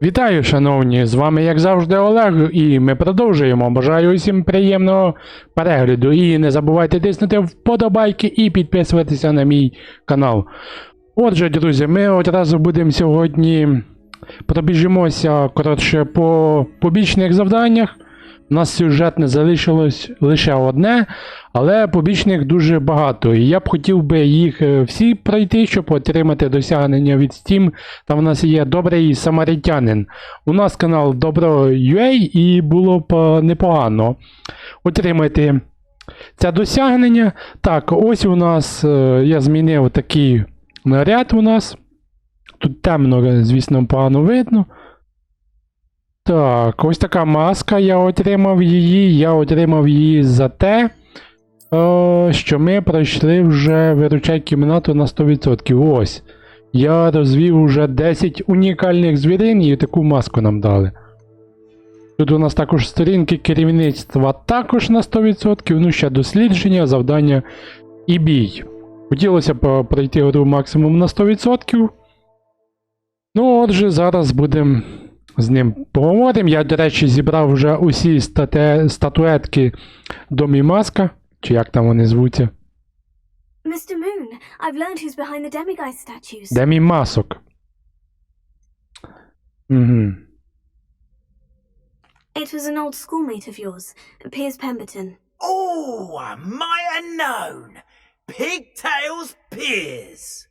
Вітаю, шановні! З вами, як завжди, Олег, і ми продовжуємо. Бажаю усім приємного перегляду. І не забувайте тиснути вподобайки і підписуватися на мій канал. Отже, друзі, ми одразу будемо сьогодні пробіжимося, коротше, по побічних завданнях. У нас сюжетне залишилось лише одне, але побічних дуже багато. І я б хотів би їх всі пройти, щоб отримати досягнення від Steam. Там у нас є добрий самаритянин. У нас канал Добро.ua, і було б непогано отримати це досягнення. Так, ось у нас я змінив такий наряд у нас. Тут темно, звісно, погано видно. Так, ось така маска, я отримав її. Я отримав її за те, що ми пройшли вже виручай кімнату на 100%. Ось. Я розвів вже 10 унікальних звірин і таку маску нам дали. Тут у нас також сторінки керівництва також на 100%. Ну, ще дослідження, завдання і бій. Хотілося б пройти гру максимум на 100%. Ну, отже, зараз будемо з ним поговоримо. Я, до речі, зібрав вже усі статуетки до Мімаска, чи як там вони звуться. Mr. Moon, I've learned who's behind the demiguise statues. Демімасок. Угу. It was an old schoolmate of yours, Piers Pemberton. Oh, I might have known. Pigtails Piers.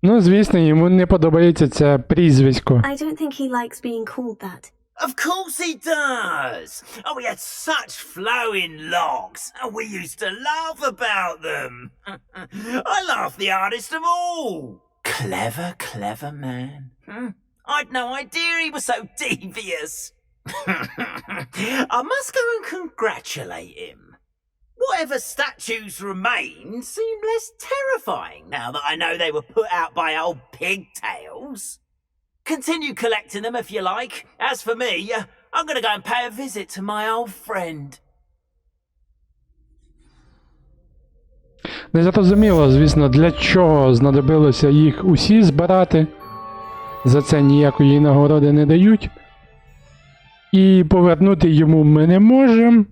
Ну, звісно, йому не подобається це прізвисько. I don't think he likes being called that. Of course he does. Oh, we had such flowing locks, and we used to laugh about them. I laughed the hardest of all. Clever, clever man. I'd no idea he was so devious. I must go and congratulate him. Whatever statues remain seem less terrifying now that I know they were put out by old pigtails. Continue collecting them if you like. As for me, I'm going to go and pay a visit to my old friend. Не зрозуміло, звісно, для чого знадобилося їх усі збирати. За це ніякої нагороди не дають. І повернути йому ми не можемо.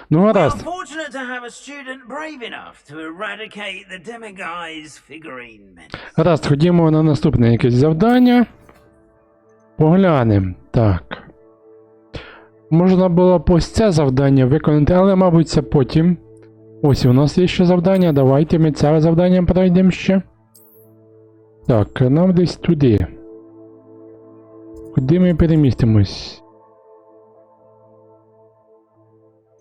Ну, гаразд. Fortunate to have a student brave enough to eradicate the demiguise figurine menace. Гаразд, ходімо на наступне якесь завдання. Поглянемо. Так. Можна було б ось це завдання виконати, але, мабуть, це потім. Ось у нас є ще завдання. Давайте ми це завдання пройдемо ще. Так, нам десь туди. Куди ми перемістимось?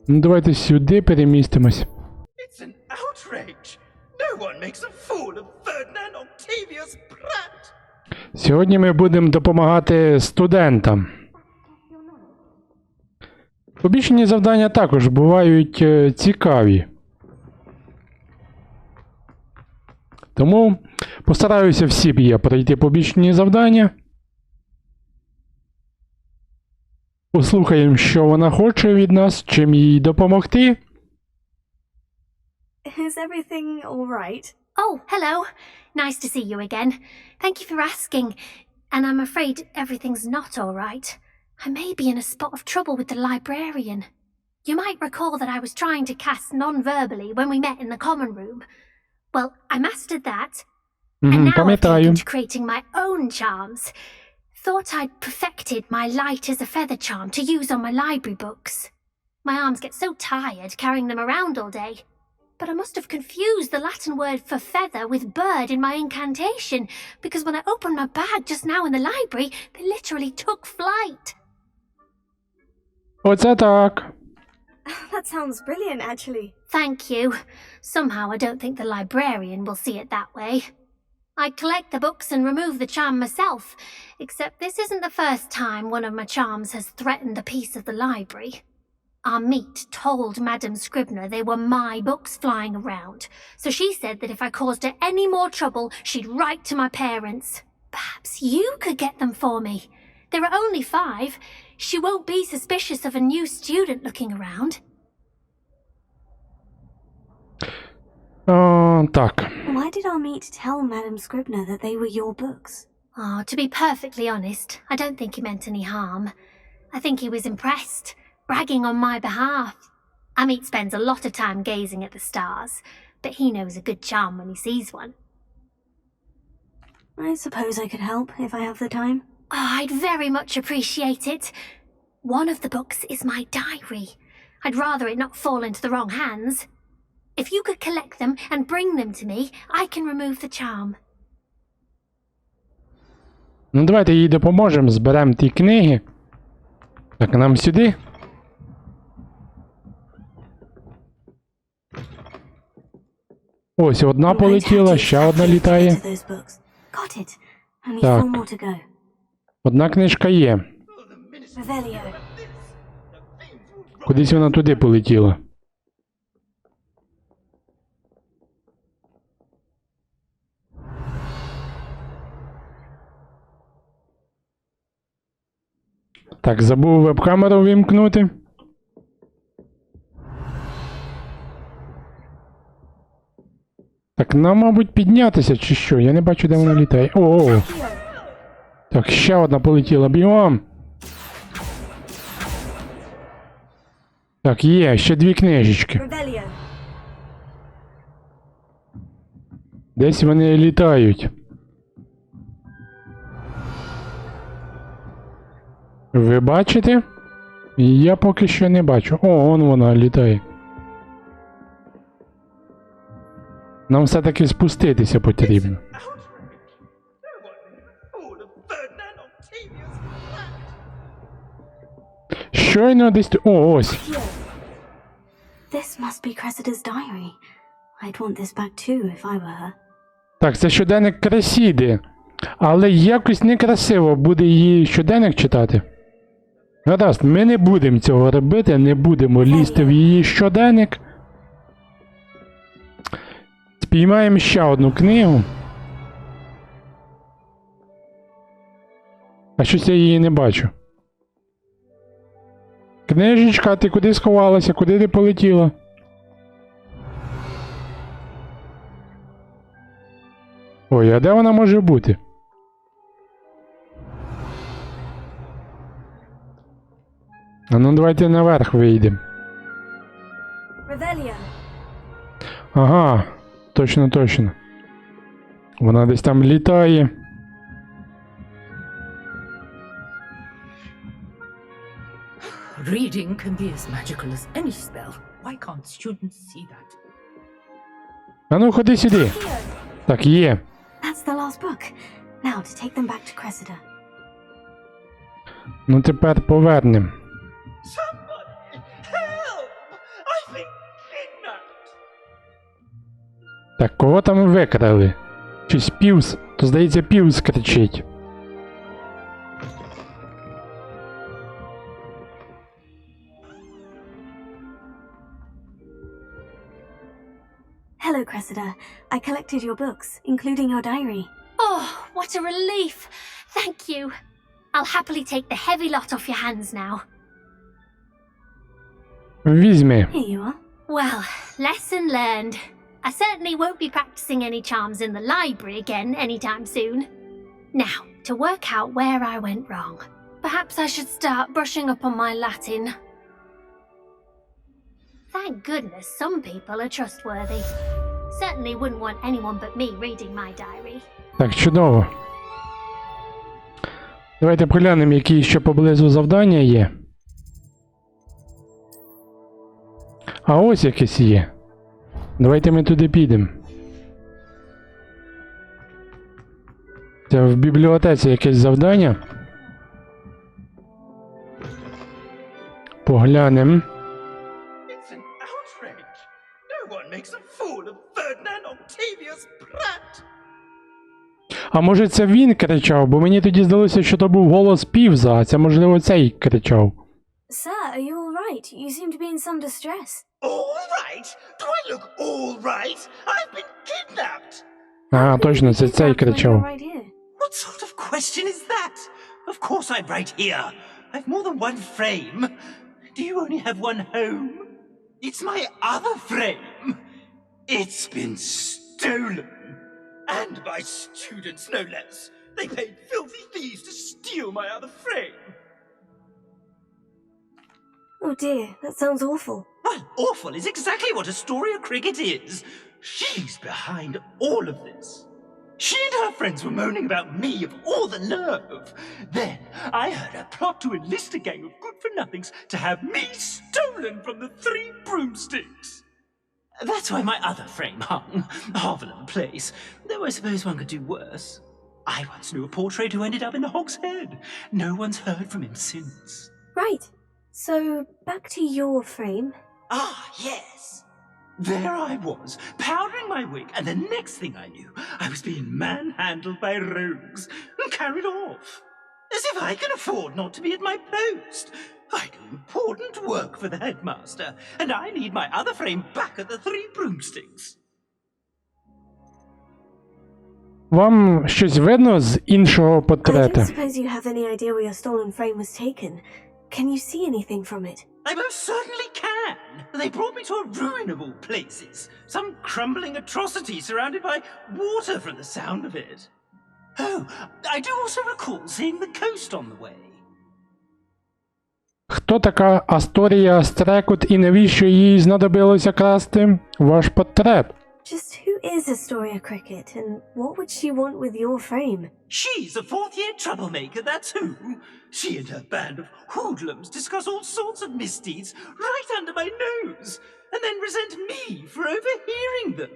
Ну, давайте сюди перемістимось. It's an outrage. No one makes a fool of Ferdinand Octavius Pratt. Сьогодні ми будемо допомагати студентам. Побічні завдання також бувають цікаві. Тому постараюся всі б я пройти побічні завдання. Послухаємо, що вона хоче від нас, чим їй допомогти. Is everything all right? Oh, hello. Nice to see you again. Thank you for asking. And I'm afraid everything's not all right. I may be in a spot of trouble with the librarian. You might recall that I was trying to cast non-verbally when we met in the common room. Well, I mastered that. And now I've Пам'ятаю. taken to creating my own charms. Thought I'd perfected my light as a feather charm to use on my library books. My arms get so tired carrying them around all day. But I must have confused the Latin word for feather with bird in my incantation, because when I opened my bag just now in the library, they literally took flight. Оце так. That sounds brilliant, actually. Thank you. Somehow I don't think the librarian will see it that way. I collect the books and remove the charm myself, except this isn't the first time one of my charms has threatened the peace of the library. Our meet told Madame Scribner they were my books flying around, so she said that if I caused her any more trouble, she'd write to my parents. Perhaps you could get them for me. There are only 5. She won't be suspicious of a new student looking around. Так. Why did our meet tell Madame Scribner that they were your books? Oh, to be perfectly honest, I don't think he meant any harm. I think he was impressed, bragging on my behalf. Amit spends a lot of time gazing at the stars, but he knows a good charm when he sees one. I suppose I could help if I have the time. Oh, I'd very much appreciate it. One of the books is my diary. I'd rather it not fall into the wrong hands. If you could collect them and bring them to me, I can remove the charm. Ну, давайте їй допоможемо, зберемо ті книги. Так, нам сюди. Ось, одна полетіла, ще одна літає. Got it. Only Так. four more to go. Одна книжка є. Revelio. Кудись вона туди полетіла. Так, забув веб-камеру вимкнути. Так, нам, мабуть, піднятися чи що? Я не бачу, де вона літає. О! Так, ще одна полетіла. Бігом! Так, є, ще дві книжечки. Revelio. Десь вони літають. Ви бачите? Я поки що не бачу. О, вон вона літає. Нам все-таки спуститися потрібно. Щойно десь... О, ось. This must be Cressida's diary. I'd want this back too if I were her. Так, це щоденник Кресіди. Але якось некрасиво буде її щоденник читати. Гаразд, ми не будемо цього робити, не будемо лізти в її щоденник. Спіймаємо ще одну книгу. А щось я її не бачу. Книжечка, ти куди сховалася? Куди ти полетіла? Ой, а де вона може бути? А ну давайте наверх вийдемо. Revelio. Ага, точно, точно. Вона десь там літає. Reading can be as magical as any spell. Why can't students see that? А ну ходи сюди. Так, є. That's the last book. Now to take them back to Cressida. Ну тепер повернемо. Somebody help! I've been kidnapped! Так, кого там викрали? Щось Півз? То здається, Півз кричить. Hello, Cressida. I collected your books, including your diary. Oh, what a relief! Thank you. I'll happily take the heavy lot off your hands now. Візьми. Here you are. Well, lesson learned. I certainly won't be practicing any charms in the library again anytime soon. Now, to work out where I went wrong. Perhaps I should start brushing up on my Latin. Thank goodness some people are trustworthy. Certainly wouldn't want anyone but me reading my diary. Так, чудово. Давайте поглянемо, які ще поблизу завдання є. А ось якесь є. Давайте ми туди підемо. Це в бібліотеці якесь завдання. Поглянемо. It's an outrage! No one makes a fool of Ferdinand Octavius Pratt! А може це він кричав, бо мені тоді здалося, що то був голос Півза, а це можливо цей кричав. Sir, are you all right? You seem to be in some distress. All right? Do I look all right? I've been kidnapped! Ага, точно, це цей You're кричав. right here. What sort of question is that? Of course I'm right here. I've more than one frame. Do you only have one home? It's my other frame. It's been stolen. And by students, no less. They paid filthy thieves to steal my other frame. Oh dear, that sounds awful. Well, awful is exactly what Astoria Cricket is. She's behind all of this. She and her friends were moaning about me of all the nerve. Then I heard her plot to enlist a gang of good-for-nothings to have me stolen from the Three Broomsticks. That's why my other frame hung, half of the place, though I suppose one could do worse. I once knew a portrait who ended up in the Hog's Head. No one's heard from him since. Right. So, back to your frame. Ah, yes. There I was, powdering my wig, and the next thing I knew, I was being manhandled by rogues and carried off. As if I can afford not to be at my post. I do important work for the headmaster, and I need my other frame back at the Three Broomsticks. Вам щось видно з іншого I don't портрета? suppose you have any idea where your stolen frame was taken. Can you see anything from it? I most certainly can. They brought me to a ruin of all places. Some crumbling atrocity surrounded by water from the sound of it. Oh, I do also recall seeing the coast on the way. Хто така Асторія Стрекот і навіщо їй знадобилося красти ваш портрет? Just who is Astoria Cricket, and what would she want with your frame? She's a fourth-year troublemaker, that's who. She and her band of hoodlums discuss all sorts of misdeeds right under my nose, and then resent me for overhearing them.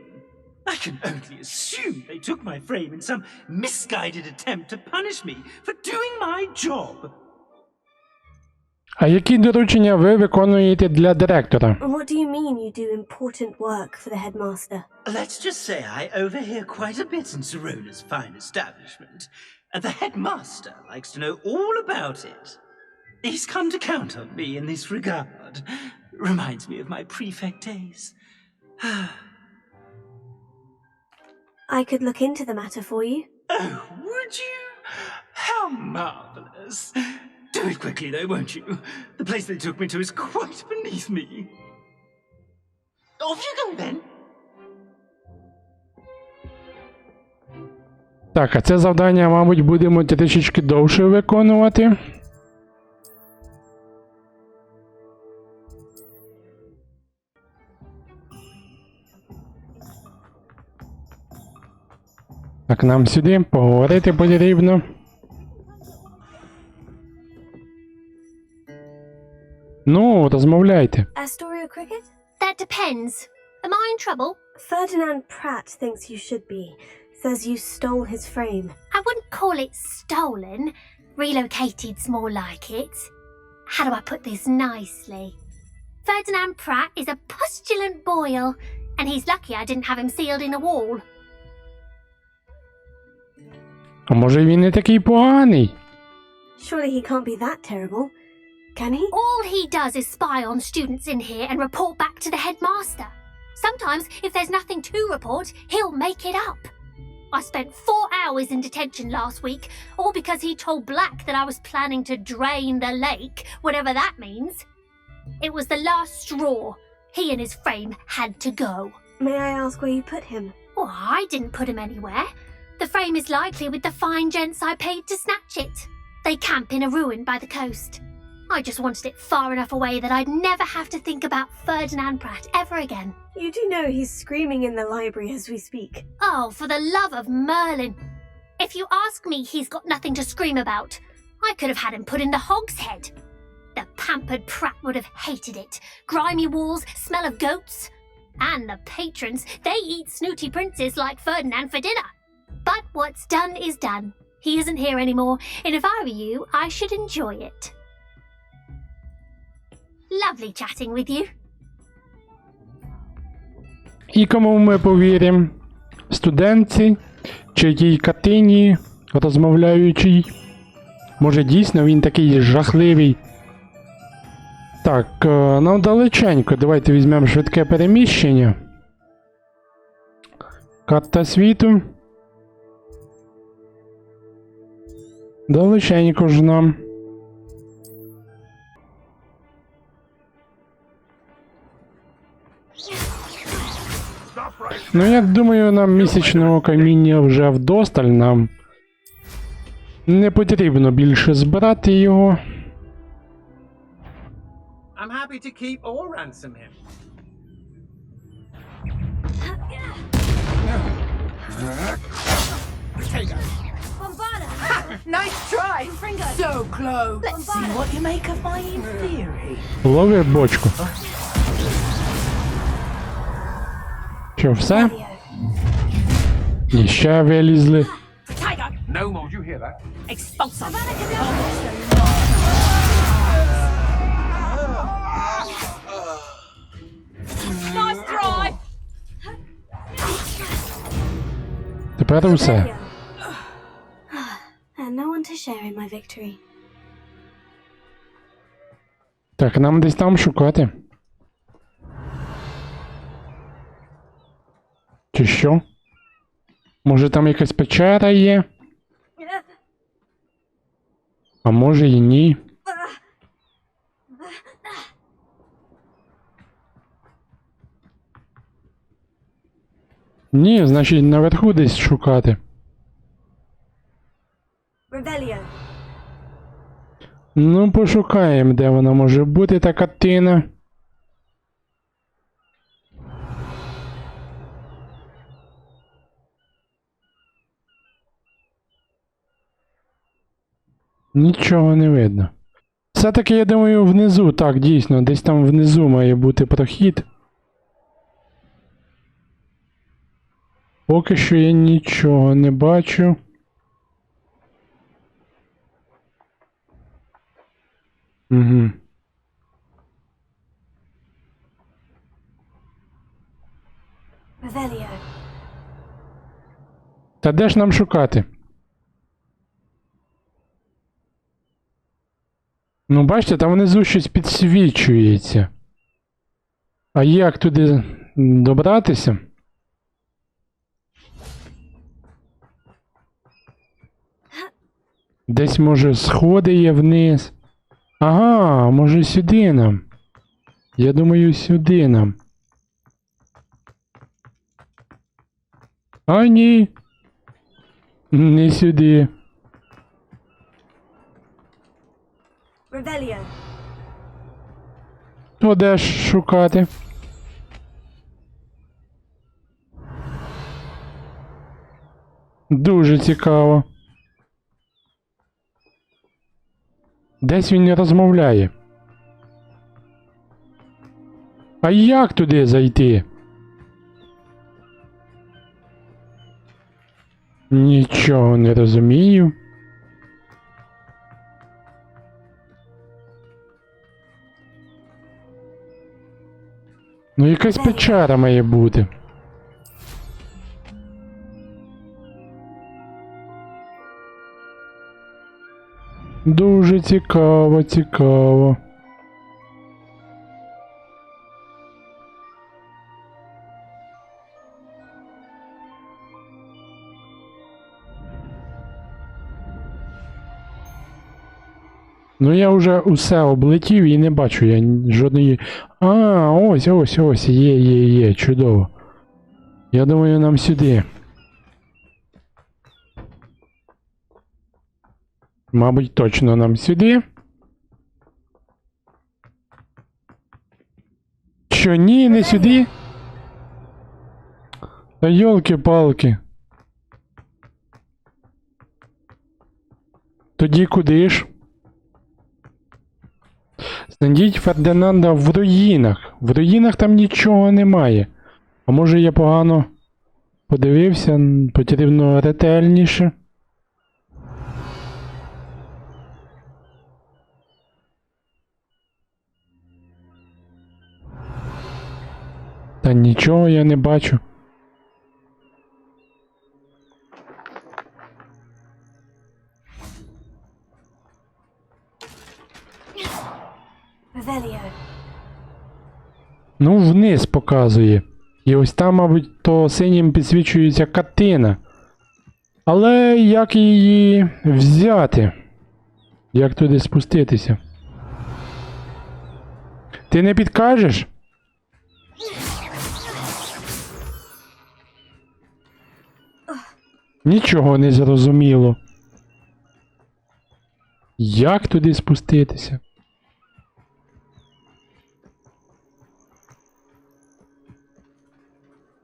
I can only assume they took my frame in some misguided attempt to punish me for doing my job. А які доручення ви виконуєте для директора? What do you mean you do important work for the headmaster? Let's just say I overhear quite a bit in Serona's fine establishment, and the headmaster likes to know all about it. He's come to count on me in this regard. Reminds me of my prefect days. I could look into the matter for you. Oh, would you? How marvelous. Do it quickly, though, won't you? The place they took me to is quite beneath me. Off you go, then. Так, а це завдання, мабуть, будемо трішечки довше виконувати. Так, нам сюди поговорити потрібно. Ну, розмовляйте. Astoria Cricket? That depends. Am I in trouble? Ferdinand Pratt thinks you should be. Says you stole his frame. I wouldn't call it stolen. Relocated's more like it. How do I put this nicely? Ferdinand Pratt is a postulant boil, and he's lucky I didn't have him sealed in a wall. А може він не такий поганий? Surely he can't be that terrible. Can he? All he does is spy on students in here and report back to the headmaster. Sometimes, if there's nothing to report, he'll make it up. I spent 4 hours in detention last week, all because he told Black that I was planning to drain the lake, whatever that means. It was the last straw. He and his frame had to go. May I ask where you put him? Oh, I didn't put him anywhere. The frame is likely with the fine gents I paid to snatch it. They camp in a ruin by the coast. I just wanted it far enough away that I'd never have to think about Ferdinand Pratt ever again. You do know he's screaming in the library as we speak. Oh, for the love of Merlin. If you ask me, he's got nothing to scream about. I could have had him put in the Hog's Head. The pampered Pratt would have hated it. Grimy walls, smell of goats. And the patrons, they eat snooty princes like Ferdinand for dinner. But what's done is done. He isn't here anymore, and if I were you, I should enjoy it. Lovely chatting with you. І кому ми повіримо? Студентці? Чи тій катині розмовляючій? Може дійсно він такий жахливий? Так, нам далеченько. Давайте візьмемо швидке переміщення. Карта світу. Далеченько ж нам. Ну, я думаю, нам місячного каміння вже вдосталь, нам не потрібно більше збирати його. I'm happy to keep or ransom him. Nice try! So close! Let's see what you make of my theory. Лови бочку. Що, все? І ще вилізли. No more, you hear that? Expulsum! Nice try! Тепер усе. And no one to share in my victory. Так, нам десь там шукати. Чи що? Може там якась печера є? А може і ні. Ні, значить наверху десь шукати. Revelio. Ну, пошукаємо, де вона може бути, та картина. Нічого не видно. Все-таки, я думаю, внизу, так, дійсно, десь там внизу має бути прохід. Поки що я нічого не бачу. Угу. Revelio. Та де ж нам шукати? Ну, бачите, там внизу щось підсвічується. А як туди добратися? Десь, може, сходи є вниз. Ага, може сюди нам. Я думаю, сюди нам. А ні. Не сюди. Revelio. То де ж шукати? Дуже цікаво. Десь він не розмовляє. А як туди зайти? Нічого не розумію. Ну, якась печера має бути. Дуже цікаво, цікаво. Ну, я вже усе облетів і не бачу я жодної... А, ось, є, чудово. Я думаю, нам сюди. Мабуть, точно нам сюди. Що, ні, не сюди? Та йолки-палки. Тоді куди ж? Знайдіть Фердинанда в руїнах. В руїнах там нічого немає. А може я погано подивився, потрібно ретельніше. Та нічого я не бачу. Revelio. Ну, вниз показує. І ось там, мабуть, то синім підсвічується картина. Але як її взяти? Як туди спуститися? Ти не підкажеш? Нічого не зрозуміло. Як туди спуститися?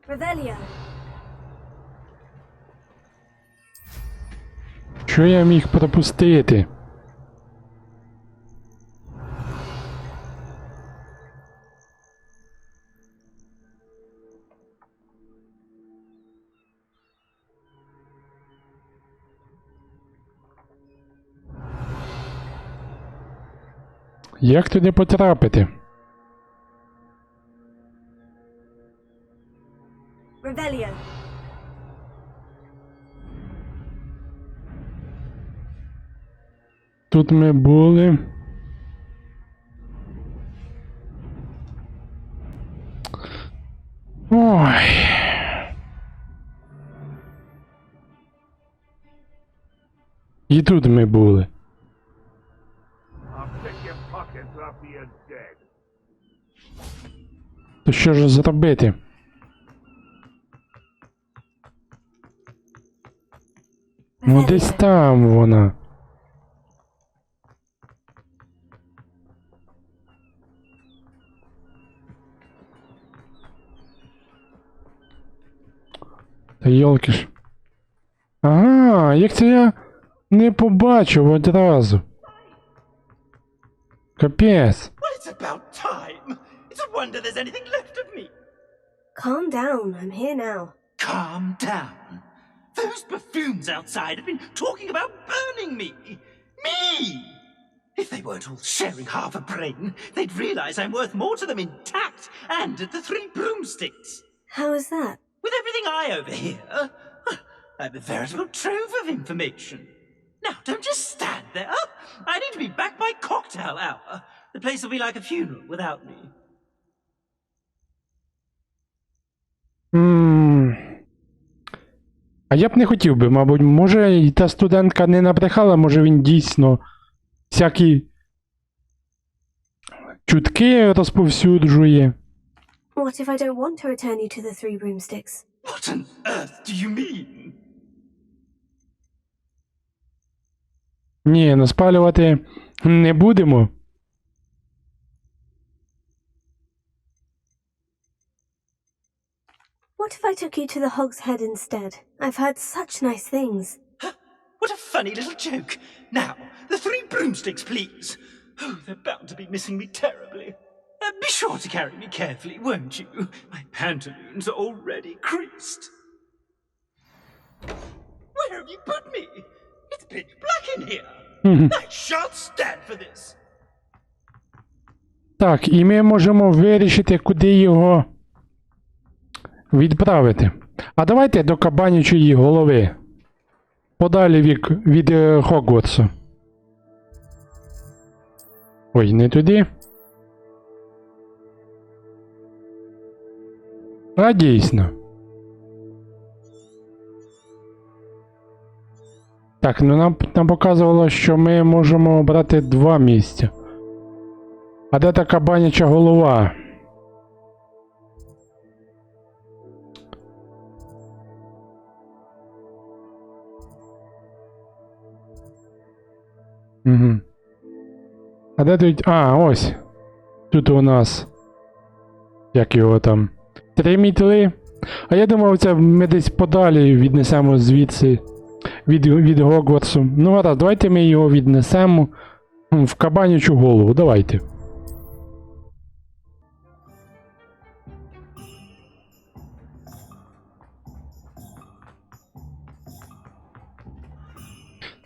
Revelio. Що я міг пропустити? Як туди потрапити? Revelio. Тут ми були. Ой. І тут ми були. I'll pick your pockets after you're dead. То що ж зробити? Ну десь там вона. Та йолки ж. Ага, як це я не побачив одразу. Капець. Well, it's about time. It's a wonder there's anything left of me. Calm down. I'm here now. Calm down. Those buffoons outside have been talking about burning me. Me! If they weren't all sharing half a brain, they'd realize I'm worth more to them intact and at the 3 broomsticks. How is that? With everything I overhear, I'm a veritable trove of information. Now, don't just stand there. I need to be back by cocktail hour. The place will be like a funeral without me. А я б не хотів би, мабуть, може і та студентка не набрехала, може він дійсно всякі чутки розповсюджує. What if I don't want to return you to the 3 broomsticks? What on earth do you mean? Ні, ну спалювати не будемо. What if I took you to the Hog's Head instead? I've heard such nice things. What a funny little joke. Now, the 3 broomsticks, please. Oh, they're bound to be missing me terribly. Be sure to carry me carefully, won't you? My pantaloons are already creased. Where have you put me? It's pitch black in here. I shan't stand for this. Так, і ми можемо вирішити, куди його відправити. А давайте до кабанячої голови. Подалі від Гогвартсу. Ой, не туди. А дійсно. Так, ну нам показувало, що ми можемо обрати 2 місця. А де та кабаняча голова? Угу. А де тут... А, ось. Тут у нас... Як його там? 3 мітли. А я думав, це ми десь подалі віднесемо звідси. Від Гоґвортсу. Ну гаразд, давайте ми його віднесемо в кабанячу голову. Давайте.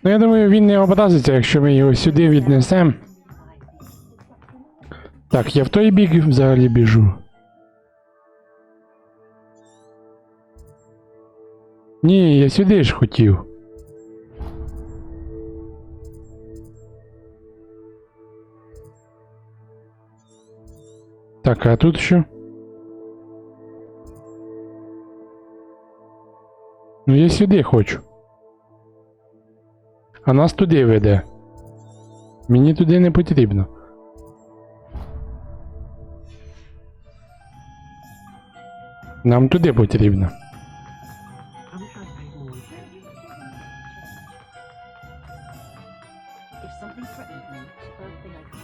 Ну, я думаю, він не образиться, якщо ми його сюди віднесемо. Так, я в той бік взагалі біжу. Ні, я сюди ж хотів. Так, а тут що? Ну я сюди хочу. А нас туди веде. Мені туди не потрібно. Нам туди потрібно. If something threatens me, first thing I do.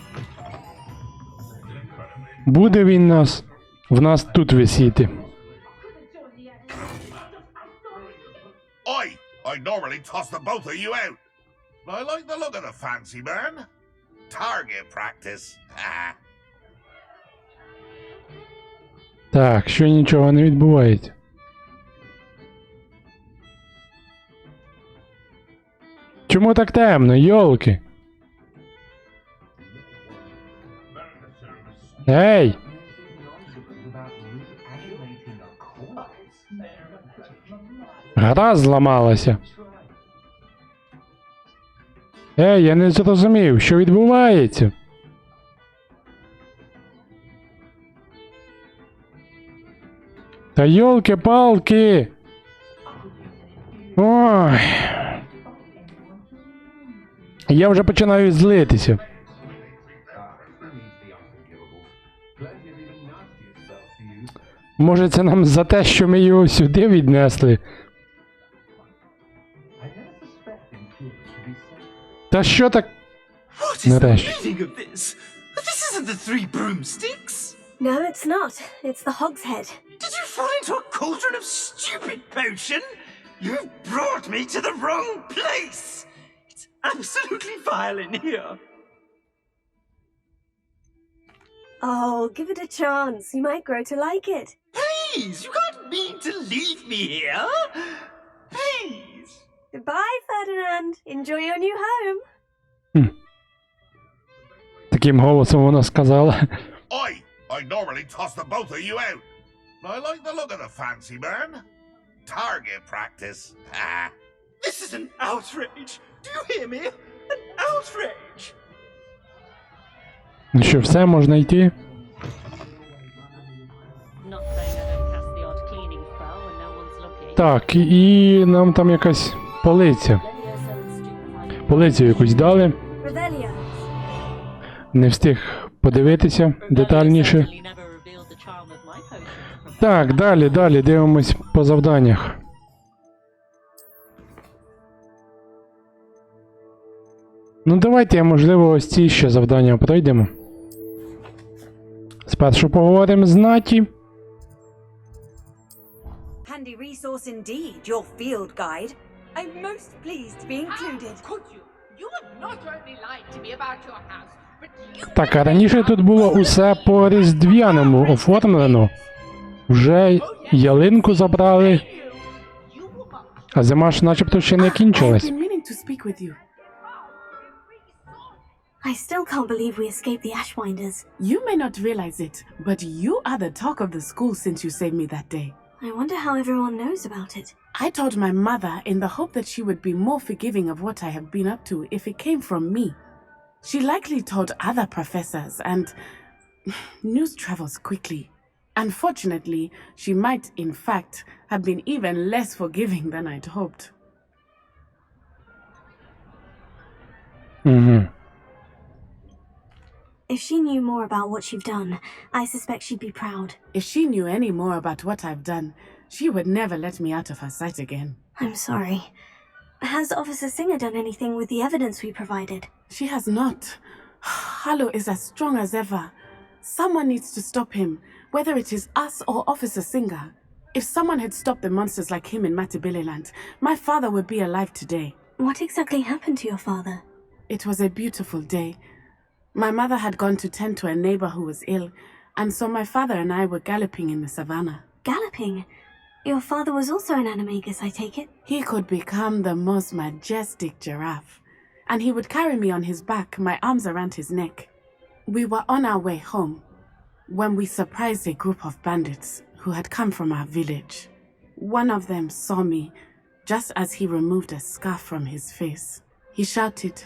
Буде він в нас тут висіти. I normally toss the both of you out. I like the look of the fancy man. Target practice. Так, що нічого не відбувається. Чому так темно, йолки? Ей! Гра зламалася. Ей, я не зрозумів, що відбувається. Та йолки-палки! Ой. Я вже починаю злитися. Може, це нам за те, що ми його сюди віднесли? Та що так? What is the Нарешті. meaning of this? This isn't the three broomsticks. No, it's not. It's the Hogshead. Did you fall into a cauldron of stupid potion? You've brought me to the wrong place. It's absolutely vile in here. Oh, give it a chance. You might grow to like it. Please, you can't mean to leave me here. Please. Goodbye, Ferdinand. Enjoy your new home. Таким голосом вона сказала. I normally toss the both of you out. I like the look of the fancy man. Target practice. This is an outrage. Do you hear me? An outrage. Ну що, все, можна йти? Not saying I don't cast the odd cleaning spell when no one's looking. Так, і нам там якась полиця. Полицю якусь дали. Revelio. Не встиг подивитися детальніше. Certainly never revealed the charm of my potions. Так, далі, дивимось по завданнях. Ну давайте, можливо, ось ці ще завдання пройдемо. Спершу поговоримо з Наті. Handy resource indeed, your field guide. I'm most pleased to be included. Could you? You have not only lied to me about your house, but you... Так, а раніше тут було усе по різдвяному оформлено. Вже ялинку забрали, You must... а зима ж начебто ще не кінчилась. meaning to speak with you. I still can't believe we escaped the Ashwinders. You may not realize it, but you are the talk of the school since you saved me that day. I wonder how everyone knows about it. I told my mother in the hope that she would be more forgiving of what I have been up to if it came from me. She likely told other professors, and news travels quickly. Unfortunately, she might, in fact, have been even less forgiving than I'd hoped. Угу. If she knew more about what you've done, I suspect she'd be proud. If she knew any more about what I've done, she would never let me out of her sight again. I'm sorry. Has Officer Singer done anything with the evidence we provided? She has not. Harlow is as strong as ever. Someone needs to stop him, whether it is us or Officer Singer. If someone had stopped the monsters like him in Matabeleland, my father would be alive today. What exactly happened to your father? It was a beautiful day. My mother had gone to tend to a neighbor who was ill, and so my father and I were galloping in the savannah. Galloping? Your father was also an animagus, I take it? He could become the most majestic giraffe, and he would carry me on his back, my arms around his neck. We were on our way home when we surprised a group of bandits who had come from our village. One of them saw me just as he removed a scarf from his face. He shouted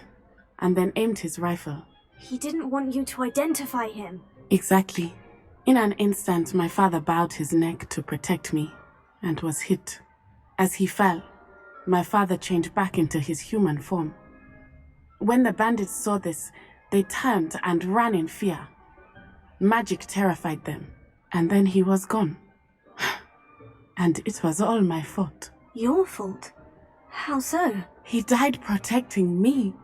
and then aimed his rifle. He didn't want you to identify him. Exactly. In an instant, my father bowed his neck to protect me and was hit. As he fell, my father changed back into his human form. When the bandits saw this, they turned and ran in fear. Magic terrified them, and then he was gone. And it was all my fault. Your fault? How so? He died protecting me.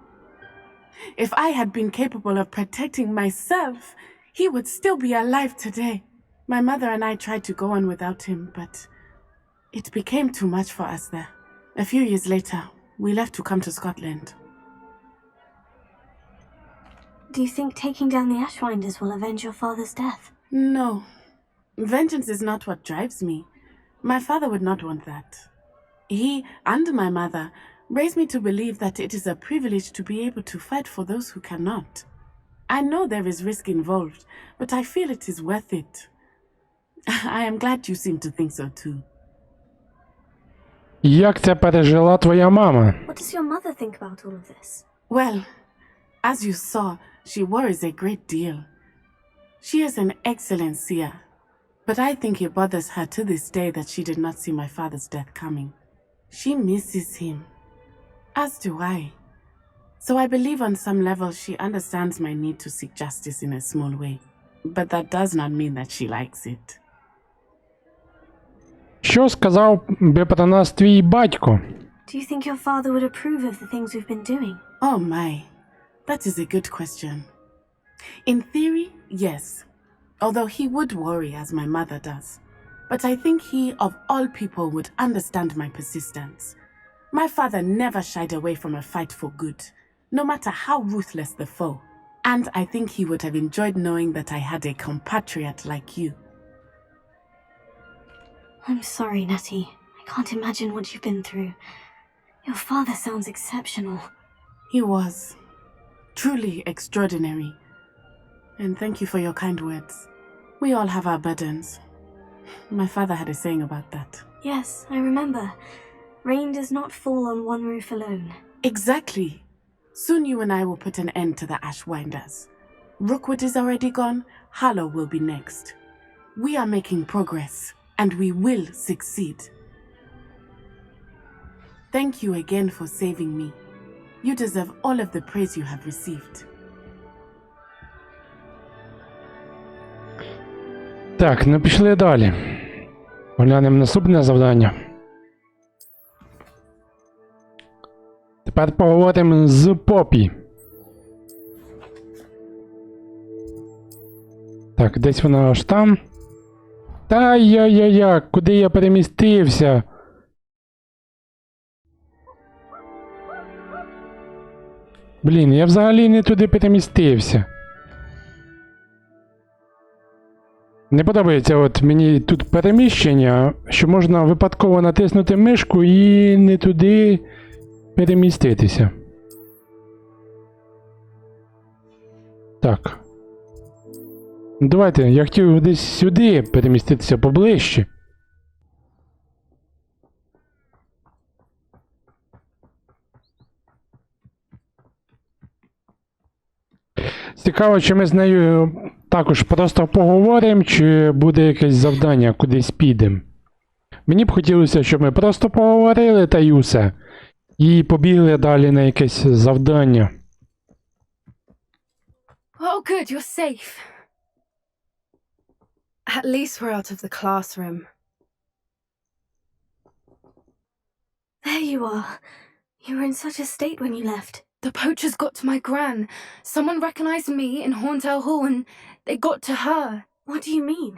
If I had been capable of protecting myself, he would still be alive today. My mother and I tried to go on without him, but it became too much for us there. A few years later, we left to come to Scotland. Do you think taking down the Ashwinders will avenge your father's death? No. Vengeance is not what drives me. My father would not want that. He and my mother raised me to believe that it is a privilege to be able to fight for those who cannot. I know there is risk involved, but I feel it is worth it. I am glad you seem to think so too. Як це пережила твоя мама? What does your mother think about all of this? Well, as you saw, she worries a great deal. She is an excellent seer, but I think it bothers her to this day that she did not see my father's death coming. She misses him, as do I. So I believe on some level she understands my need to seek justice in a small way, but that does not mean that she likes it. Що сказав би про нас твій батько? Do you think your father would approve of the things we've been doing? Oh my, that is a good question. In theory, yes, although he would worry as my mother does. But I think he, of all people, would understand my persistence. My father never shied away from a fight for good, no matter how ruthless the foe. And I think he would have enjoyed knowing that I had a compatriot like you. I'm sorry, Natty. I can't imagine what you've been through. Your father sounds exceptional. He was. Truly extraordinary. And thank you for your kind words. We all have our burdens. My father had a saying about that. Yes, I remember. Rain does not fall on one roof alone. Exactly. Soon you and I will put an end to the Ashwinders. Rookwood is already gone. Harlow will be next. We are making progress, and we will succeed. Thank you again for saving me. You deserve all of the praise you have received. Так, ну пішли далі. Поглянемо наступне завдання. Тепер поговоримо з Попі. Так, десь вона аж там. Та я, куди я перемістився? Блін, я взагалі не туди перемістився. Не подобається от мені тут переміщення, що можна випадково натиснути мишку і не туди переміститися. Так. Давайте, я хотів десь сюди переміститися поближче. Цікаво, чи ми з нею також просто поговоримо, чи буде якесь завдання, кудись підемо. Мені б хотілося, щоб ми просто поговорили та й усе. І побігли далі на якесь завдання. Oh, good, you're safe. At least we're out of the classroom. There you are. You were in such a state when you left. The poachers got to my gran. Someone recognized me in Horndale Hall and they got to her. What do you mean?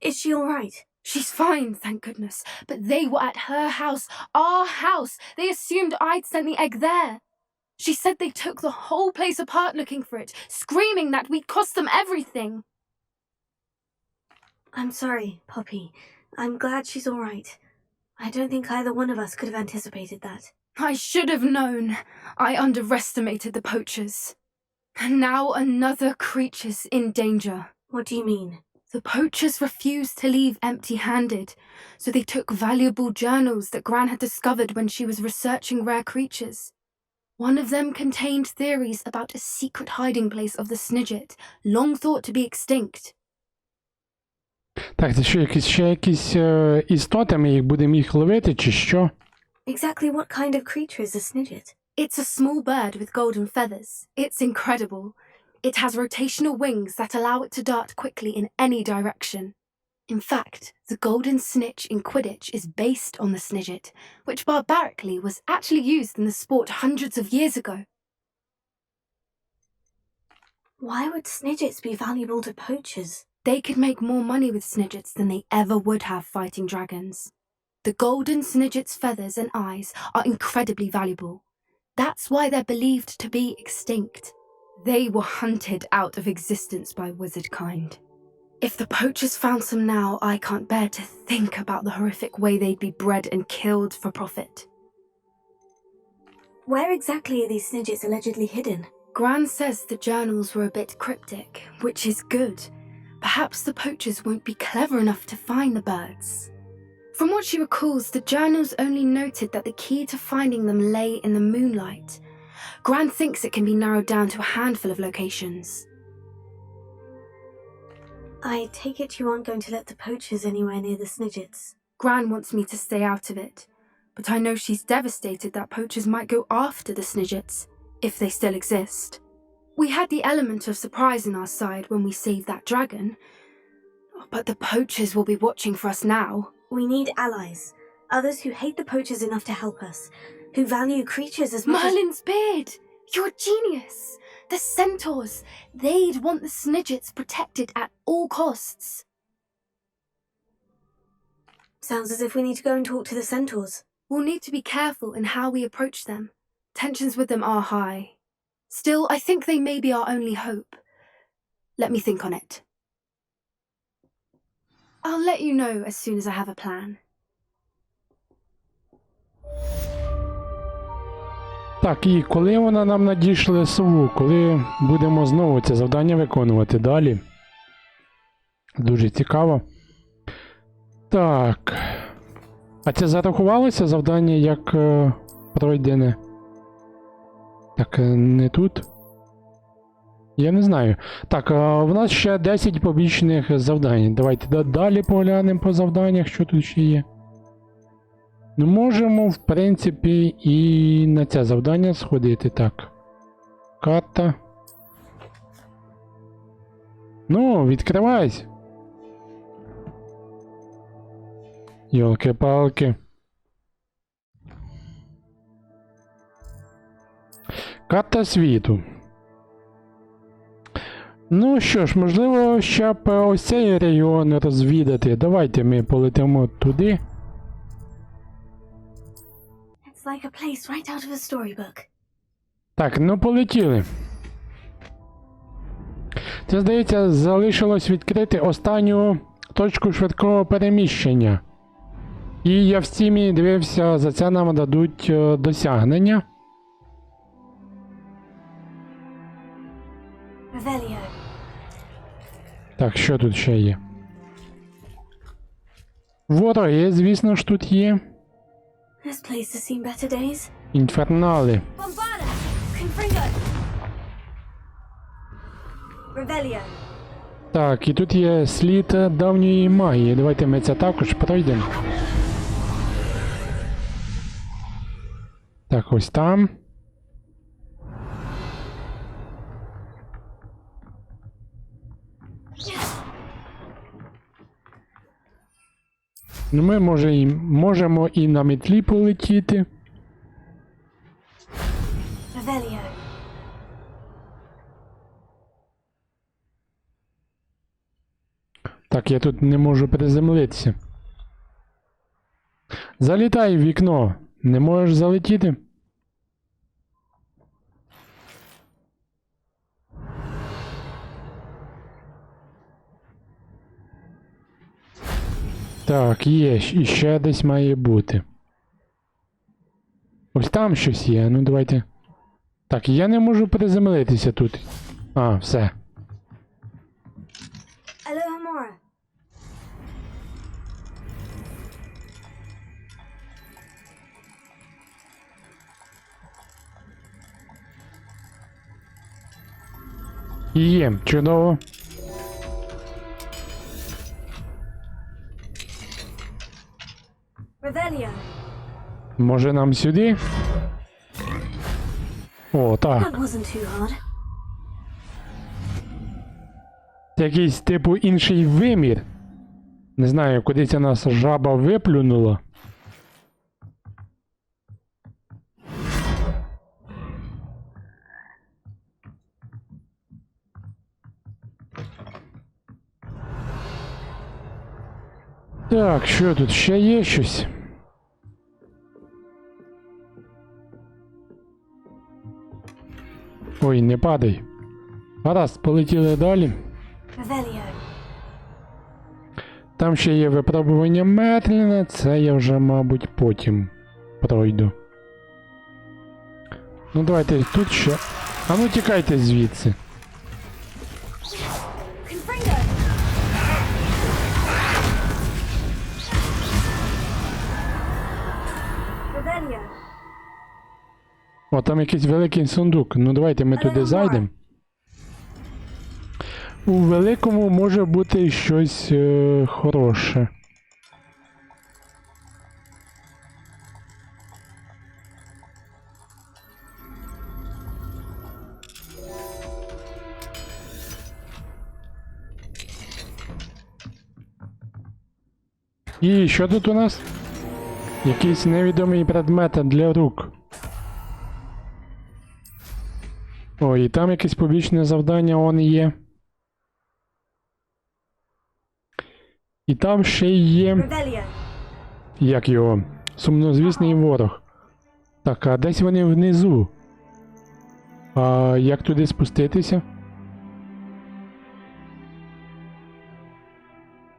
Is she all right? She's fine, thank goodness. But they were at her house, our house. They assumed I'd sent the egg there. She said they took the whole place apart looking for it, screaming that we'd cost them everything. I'm sorry, Poppy. I'm glad she's all right. I don't think either one of us could have anticipated that. I should have known. I underestimated the poachers. And now another creature's in danger. What do you mean? The poachers refused to leave empty-handed, so they took valuable journals that Gran had discovered when she was researching rare creatures. One of them contained theories about a secret hiding place of the Snidget, long thought to be extinct. Так, це що, ще якісь істоти, ми будемо їх ловити, чи що? Exactly what kind of creature is a Snidget? It's a small bird with golden feathers. It's incredible. It has rotational wings that allow it to dart quickly in any direction. In fact, the golden snitch in Quidditch is based on the Snidget, which barbarically was actually used in the sport hundreds of years ago. Why would snidgets be valuable to poachers? They could make more money with snidgets than they ever would have fighting dragons. The golden snidget's feathers and eyes are incredibly valuable. That's why they're believed to be extinct. They were hunted out of existence by wizard kind. If the poachers found some now, I can't bear to think about the horrific way they'd be bred and killed for profit. Where exactly are these snidgets allegedly hidden? Gran says the journals were a bit cryptic, which is good. Perhaps the poachers won't be clever enough to find the birds. From what she recalls, the journals only noted that the key to finding them lay in the moonlight. Gran thinks it can be narrowed down to a handful of locations. I take it you aren't going to let the poachers anywhere near the snidgets. Gran wants me to stay out of it, but I know she's devastated that poachers might go after the snidgets, if they still exist. We had the element of surprise on our side when we saved that dragon, but the poachers will be watching for us now. We need allies. Others who hate the poachers enough to help us. Who value creatures as much Merlin's beard! You're a genius! The centaurs! They'd want the snidgets protected at all costs. Sounds as if we need to go and talk to the centaurs. We'll need to be careful in how we approach them. Tensions with them are high. Still, I think they may be our only hope. Let me think on it. I'll let you know as soon as I have a plan. Так, і коли вона нам надійшли сову, коли будемо знову це завдання виконувати далі. Дуже цікаво. Так. А це зарахувалося завдання як пройдене? Так, не тут. Я не знаю. Так, в нас ще 10 побічних завдань. Давайте далі поглянемо по завданнях, що тут ще є. Ну, можемо, в принципі, і на це завдання сходити. Так. Карта. Ну, відкривайся. Йолки-палки. Карта світу. Ну що ж, можливо, щоб ось цей регіон розвідати. Давайте ми полетимо туди. It's like a place right out of a storybook. Так, ну полетіли. Це, здається, залишилось відкрити останню точку швидкого переміщення. І я в стімі дивився, за це нам дадуть досягнення. Revelio. Так, що тут ще є? Вороги, звісно ж, тут є. This place has seen better days. Інфернали. Bombada! Confringo! Revelio. Так, і тут є слід давньої магії. Давайте ми це також пройдемо. Так, ось там. Ну, ми можемо і на метлі полетіти. Revelio. Так, я тут не можу приземлитися. Залітай в вікно. Не можеш залетіти? Так, є. І ще десь має бути. Ось там щось є. Ну, давайте. Так, я не можу приземлитися тут. А, все. Alohomora. Є, чудово. Revelio. Може нам сюди? О, так. That wasn't too hard. Це якийсь типу інший вимір. Не знаю, куди ця нас жаба виплюнула. Так, що тут ще є щось? Ой, не падай. Гаразд, полетіли далі. Revelio. Там ще є випробування Мерліна, це я вже, мабуть, потім пройду. Ну давайте тут ще. А ну тікайте звідси. Confringo. Revelio. О, там якийсь великий сундук. Ну давайте ми туди зайдемо. У великому може бути щось хороше. І що тут у нас? Якийсь невідомий предмет для рук. О, і там якесь побічне завдання он є. І там ще є... Revelio. Як його? Сумнозвісний ворог. Так, а десь вони внизу. А як туди спуститися?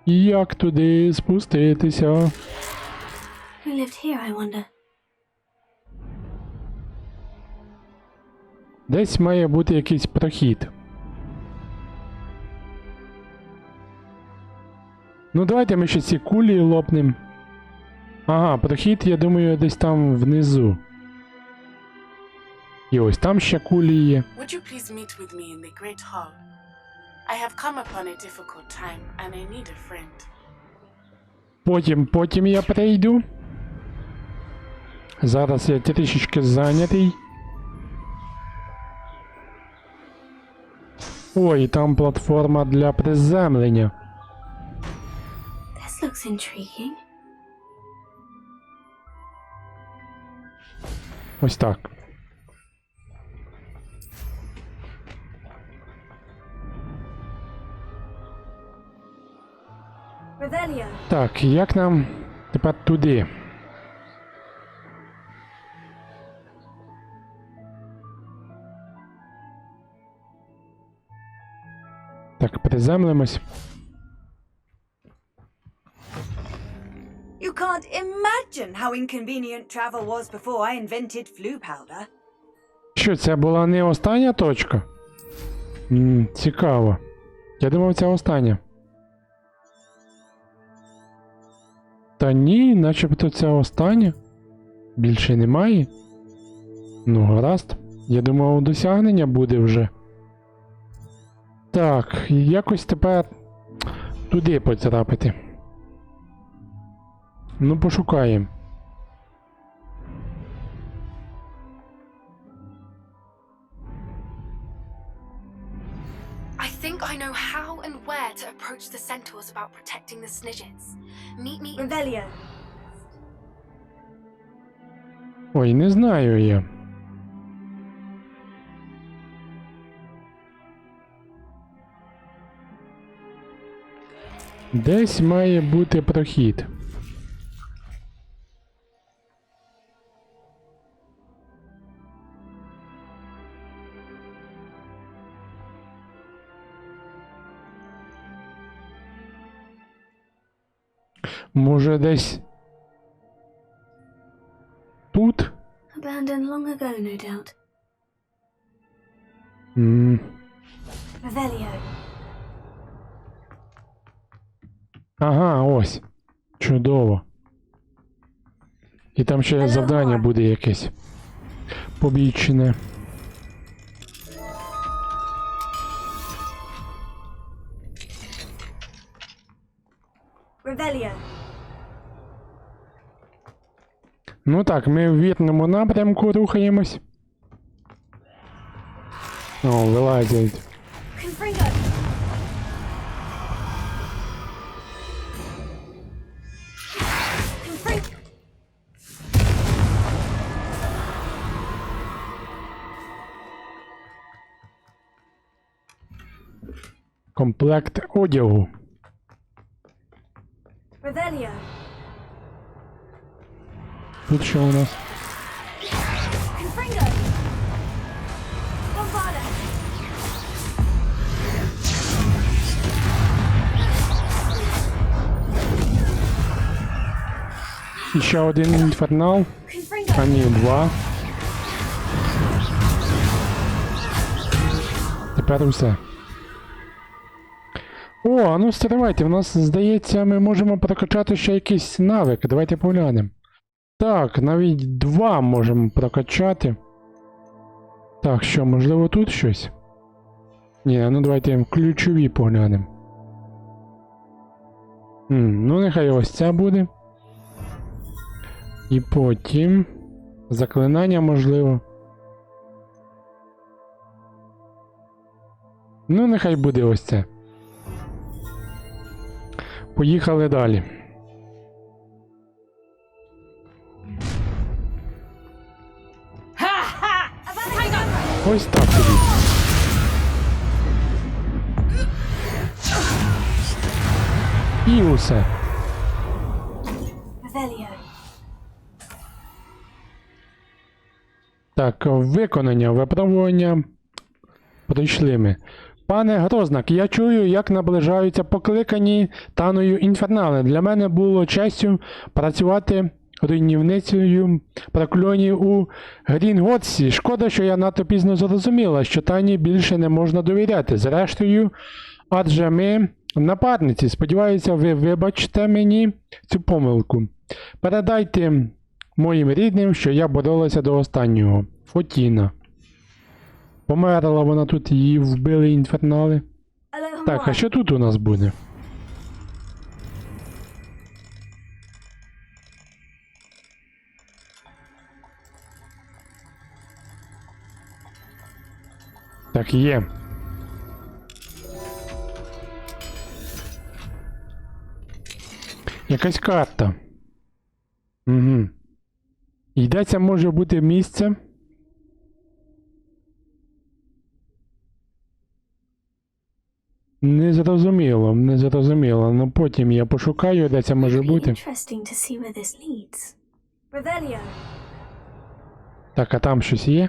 Як туди спуститися? Who lived here, I wonder? Десь має бути якийсь прохід. Ну давайте ми ще ці кулі лопнем. Ага, прохід, я думаю, десь там внизу. І ось там ще кулі є. Would you please meet with me in the great hall? I have come upon a difficult time and I need a friend. Потім я прийду. Зараз я трішечки зайнятий. Ой, там платформа для приземлення. This looks intriguing. Ось так. Revelio. Так, як нам тепер туди? Так, приземлимось. You can't imagine how inconvenient travel was before I invented flu powder. Що, це була не остання точка? Цікаво. Я думав, це остання. Та ні, начебто це остання. Більше немає. Ну, гаразд. Я думав, досягнення буде вже. Так, якось тепер туди потрапити. Ну, пошукаємо. I think I know how and where to approach the centaurs about protecting the Snidgets. Meet me in... Revelio. Ой, не знаю я. Десь має бути прохід. Може десь тут? Abandoned long ago, no doubt. Revelio. Ага, ось. Чудово. І там ще завдання буде якесь. Побічне. Revelio. Ну так, ми в вірному напрямку рухаємось. О, вилазять. Confringo. Confringo. Комплект одягу. Revelio. Тут що у нас? Confringo. Bombarda. І ще один інфернал. Confringo. А ні, 2. Тепер усе. О, а ну стривайте, в нас, здається, ми можемо прокачати ще якийсь навик. Давайте поглянемо. Так, навіть 2 можемо прокачати. Так, що, можливо тут щось? Ні, ну давайте ключові поглянемо. Ну нехай ось ця буде. І потім... заклинання можливо. Ну нехай буде ось це. Поїхали далі. Ось так тобі. І усе. Revelio. Так, виконання, випробування пройшли ми. Пане Грознак, я чую, як наближаються покликані Таною інфернали. Для мене було честю працювати руйнівницею прокльонів у Гоґвортсі. Шкода, що я надто пізно зрозуміла, що Тані більше не можна довіряти. Зрештою, адже ми напарниці. Сподіваюся, ви вибачте мені цю помилку. Передайте моїм рідним, що я боролася до останнього. Фотіна. Померла вона тут, її вбили інфернали. Так, а що тут у нас буде? Так, є. Якась карта. Угу. Йдеться може бути місце. Не зрозуміло. Ну потім я пошукаю, де це може бути. Так, а там щось є?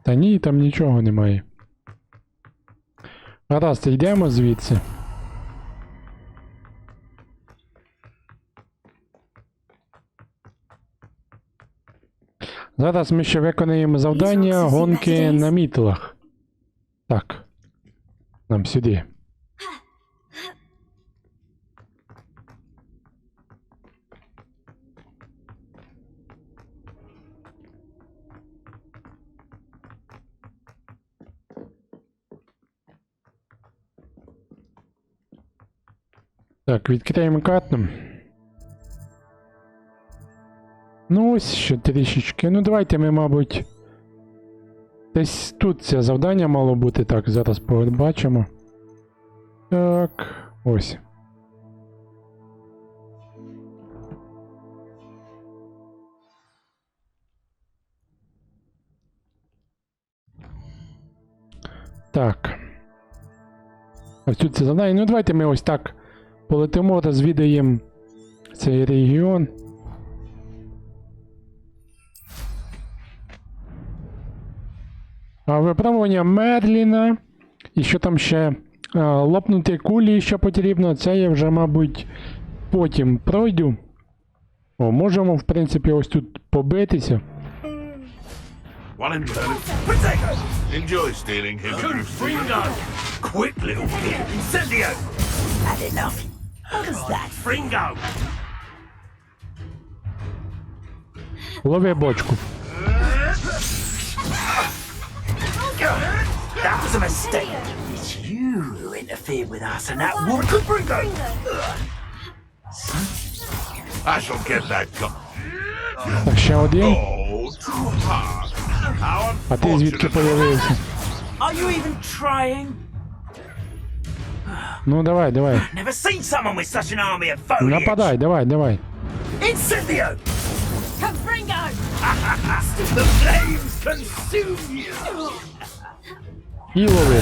Та ні, там нічого немає. Гаразд, йдемо звідси. Зараз ми ще виконаємо завдання гонки на мітлах. Так. Нам сюди. Так, відкриємо карту. Ну ось ще трішечки. Ну давайте ми, мабуть, десь тут це завдання мало бути. Так, зараз побачимо. Так, ось. Так. Ось тут це завдання. Ну давайте ми ось так полетимо, розвідаємо цей регіон. Випробування Мерліна. І що там ще? Лопнути кулі, що потрібно. Це я вже, мабуть, потім пройду. О, можемо, в принципі, ось тут побитися. Enjoy stealing him. Confringo! Quick little bit. Incendio! Had enough. What was that? Fringo! Лови бочку. That was a mistake. It's you who interfered with us and that woman. Confringo! I shall get that gun. Так, ще один. Oh, too hard. How А ти звідки unfortunate. появився? Are you even trying? Ну, давай. Never seen someone with such an army of foliage. Нападай, давай. Incendio! Confringo! The flames consume you! І лови.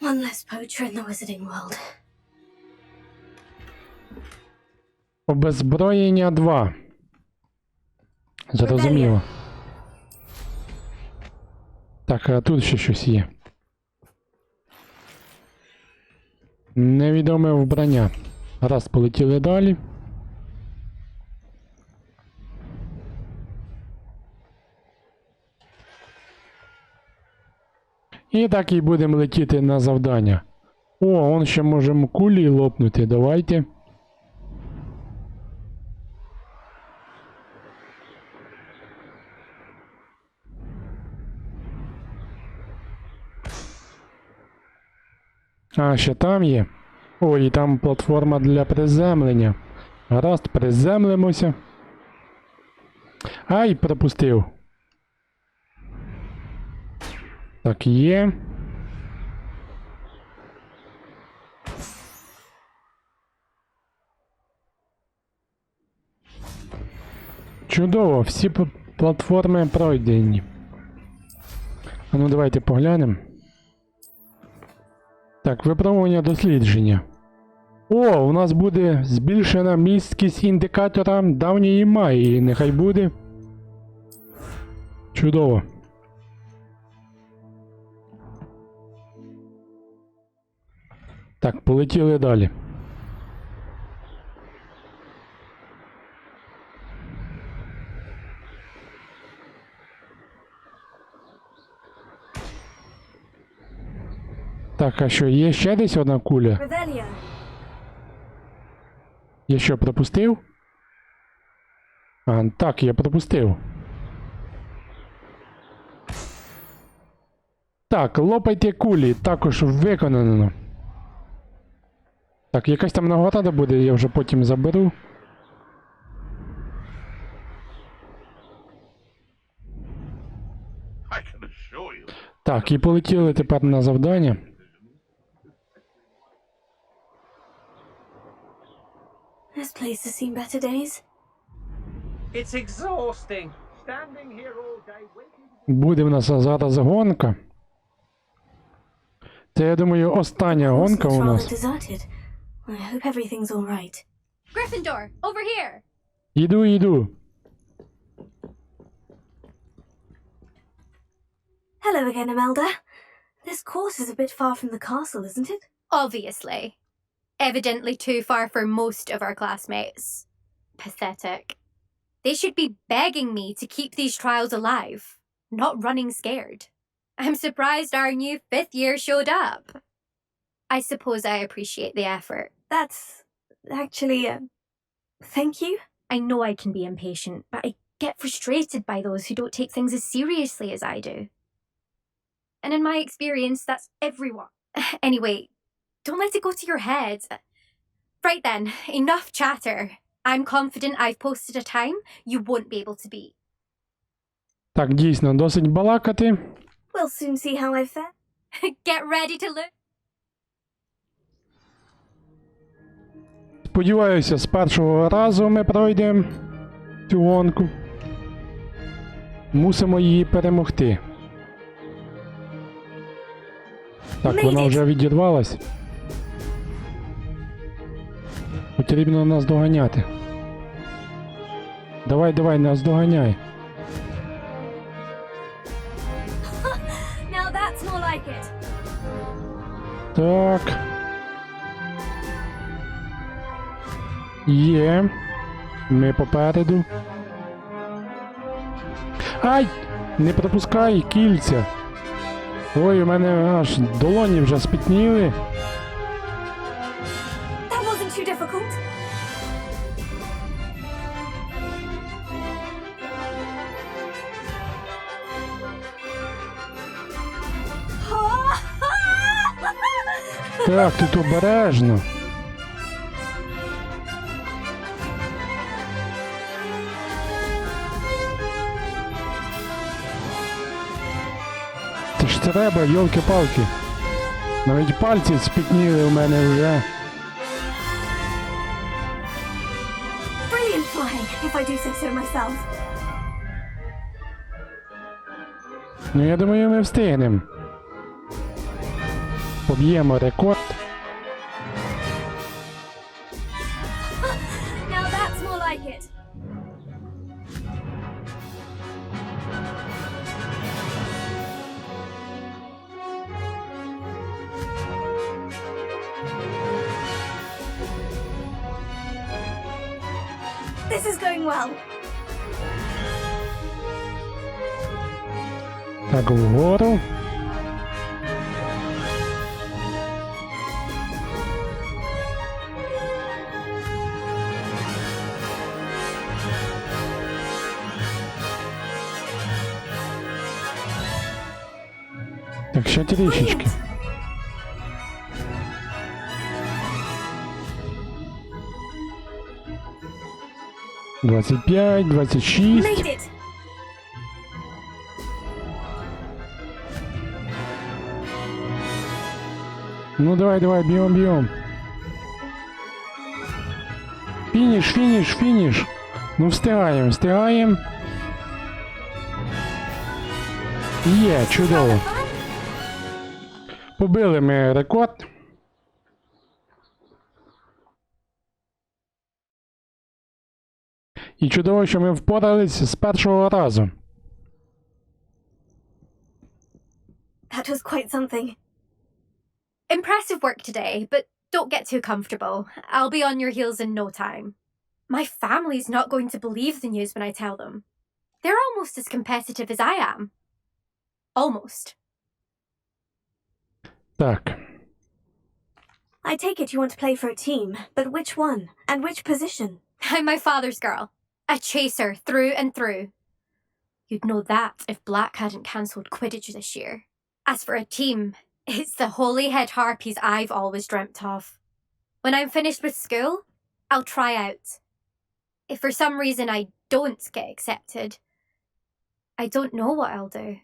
One less poacher in the wizarding world. Обезброєння 2. Зрозуміло. Так, а тут ще щось є. Невідоме вбрання. Раз, полетіли далі. І так і будемо летіти на завдання. О, он ще можемо кулі лопнути. Давайте. А, ще там є. О, і там платформа для приземлення. Гаразд, приземлимося. Ай, пропустив. Так, є. Чудово, всі платформи пройдені. А ну давайте поглянемо. Так, випробування дослідження. О, у нас буде збільшена місткість індикатора давньої магії. Нехай буде. Чудово. Так, полетіли далі. Так, а що, є ще десь одна куля? Revelio. Я що, пропустив? А, так, я пропустив. Так, лопайте кулі, також виконано. Так, якась там нагорода буде, я вже потім заберу. I can assure you. Так, і полетіли тепер на завдання. This place has seen better days. It's exhausting. Standing here all day waiting. Буде в нас зараз гонка. Це, я думаю, остання гонка у нас. Deserted. I hope everything's all right. Gryffindor, over here! Іду. Hello again, Imelda. This course is a bit far from the castle, isn't it? Obviously. Evidently too far for most of our classmates. Pathetic. They should be begging me to keep these trials alive, not running scared. I'm surprised our new 5th year showed up. I suppose I appreciate the effort. That's actually, thank you. I know I can be impatient, but I get frustrated by those who don't take things as seriously as I do. And in my experience, that's everyone. Anyway, don't let it go to your head. Right then, enough chatter. I'm confident I've posted a time you won't be able to beat. Так, дійсно, досить балакати. We'll soon see how I've fared. Get ready to look. Сподіваюся, з першого разу ми пройдемо цю гонку. Мусимо її перемогти. Так, вона вже відірвалась. Потрібно нас доганяти. Давай, нас доганяй. Now that's more like it. Так. Є. Ми попереду. Ай! Не пропускай кільця. Ой, у мене аж долоні вже спітніли. That wasn't too difficult. Так, тут обережно. Це ж треба, йолки-палки. Навіть пальці спітніли у мене вже. Brilliant flying, if I do say so myself. Ну, я думаю, ми встигнемо. Поб'ємо рекорд. Now that's more like it. This is going well. Так, вгору. Так, ще трішечки. Двадцять 26. Made it. Ну давай, бьем. Фініш. Ну встигаємо. Є, чудово. Побили ми рекорд. І чудово, що ми впорались з першого разу. That was quite something. Impressive work today, but don't get too comfortable. I'll be on your heels in no time. My family's not going to believe the news when I tell them. They're almost as competitive as I am. Almost. Так. I take it you want to play for a team, but which one? And which position? I'm my father's girl. A chaser through and through. You'd know that if Black hadn't cancelled Quidditch this year. As for a team, it's the holy head harpies I've always dreamt of. When I'm finished with school, I'll try out. If for some reason I don't get accepted, I don't know what I'll do.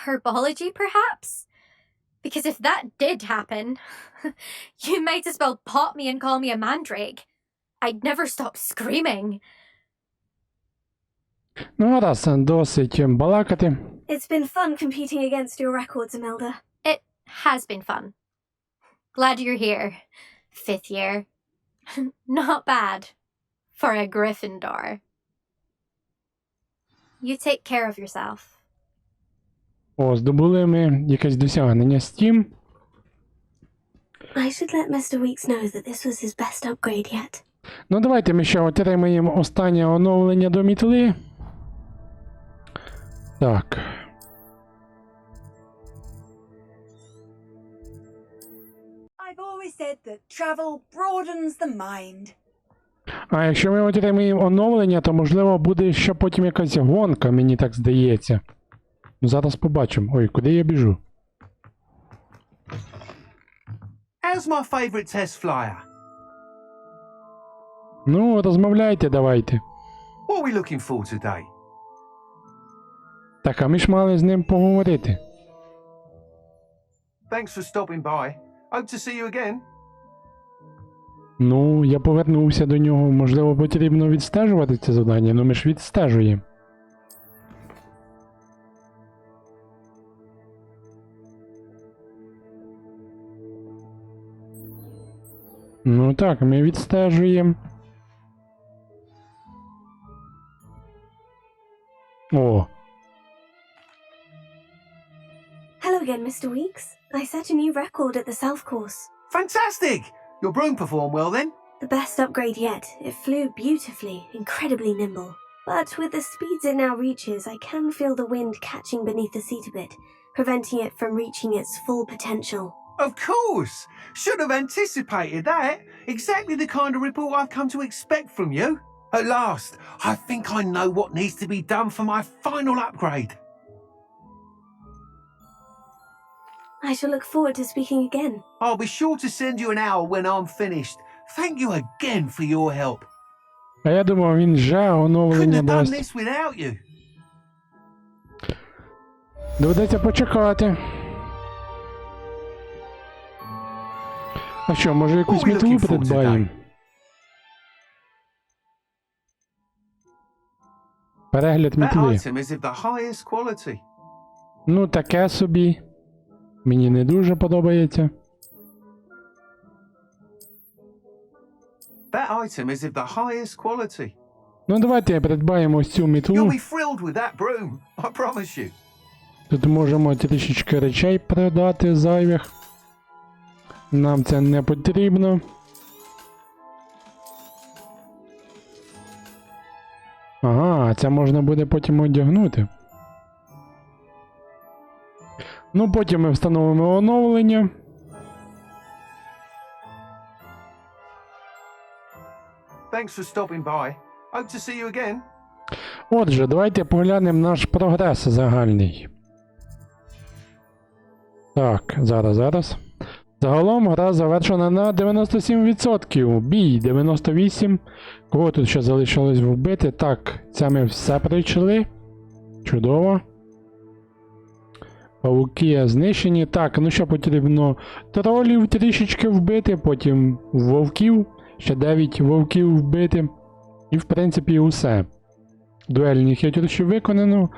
Herbology, perhaps? Because if that did happen, you might as well pop me and call me a mandrake. I'd never stop screaming. Ну, раз, досить балакати. It's been fun competing against your records, Imelda. It has been fun. Glad you're here. 5th year. Not bad. For a Gryffindor. You take care of yourself. О, здобули ми якесь досягнення Steam. I should let Mr. Weeks know that this was his best upgrade yet. Ну, давайте ми ще отримаємо останнє оновлення до мітли. Так. I've always said that travel broadens the mind. А якщо ми отримаємо оновлення, то можливо буде ще потім якась гонка, мені так здається. Ну, зараз побачимо. Ой, куди я біжу? How's my favourite test flyer? Ну, розмовляйте давайте. What are we looking for today? Так, а ми ж мали з ним поговорити. Thanks for stopping by. Hope to see you again. Ну, я повернувся до нього. Можливо, потрібно відстежувати це завдання, ну ми ж відстежуємо. Ну так, ми відстежуємо. О. Hello again, Mr. Weeks. I set a new record at the South Course. Fantastic! Your broom performed well then? The best upgrade yet. It flew beautifully, incredibly nimble. But with the speeds it now reaches, I can feel the wind catching beneath the seat a bit, preventing it from reaching its full potential. Of course! Should have anticipated that. Exactly the kind of report I've come to expect from you. At last, I think I know what needs to be done for my final upgrade. I shall look forward to speaking again. I'll be sure to send you an hour when I'm finished. Thank you again for your help. А я думав, він вже Couldn't оновлення have done дасть. this without you. Доведеться почекати. А що, може якусь What are we мітлу looking for придбаємо? Перегляд That мітли. item is of the highest quality. Ну, таке собі. Мені не дуже подобається. That item is of the highest quality. Ну, давайте придбаємо ось цю You'll мітлу. be thrilled with that broom, I promise you. Тут можемо трішечки речей продати зайвих. Нам це не потрібно. Ага, це можна буде потім одягнути. Ну, потім ми встановимо оновлення. Thanks for stopping by. Hope to see you again. Отже, давайте поглянемо наш прогрес загальний. Так, зараз. Загалом гра завершена на 97%. Бій 98%. Кого тут ще залишилось вбити? Так, це ми все пройшли. Чудово. Павуки знищені. Так, ну що потрібно? Тролів трішечки вбити, потім вовків. Ще 9 вовків вбити. І в принципі усе. Дуельні хитрощі виконано.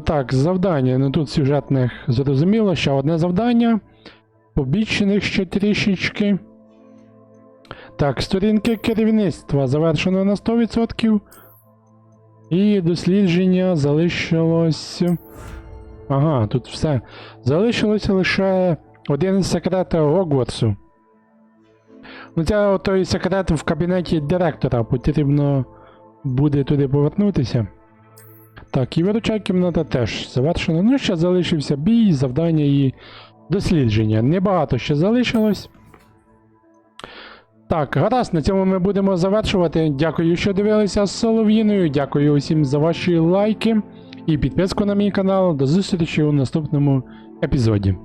Так, завдання. Ну тут сюжетних зрозуміло. Ще одне завдання. Побічних ще трішечки. Так, сторінки керівництва завершено на 100%. І дослідження залишилось... Ага, тут все. Залишилося лише один секрет Гоґвортсу. Ну це той секрет в кабінеті директора. Потрібно буде туди повернутися. Так, і виручальна кімната теж завершена. Ну, ще залишився бій, завдання і дослідження. Небагато ще залишилось. Так, гаразд, на цьому ми будемо завершувати. Дякую, що дивилися з Солов'їною. Дякую усім за ваші лайки і підписку на мій канал. До зустрічі у наступному епізоді.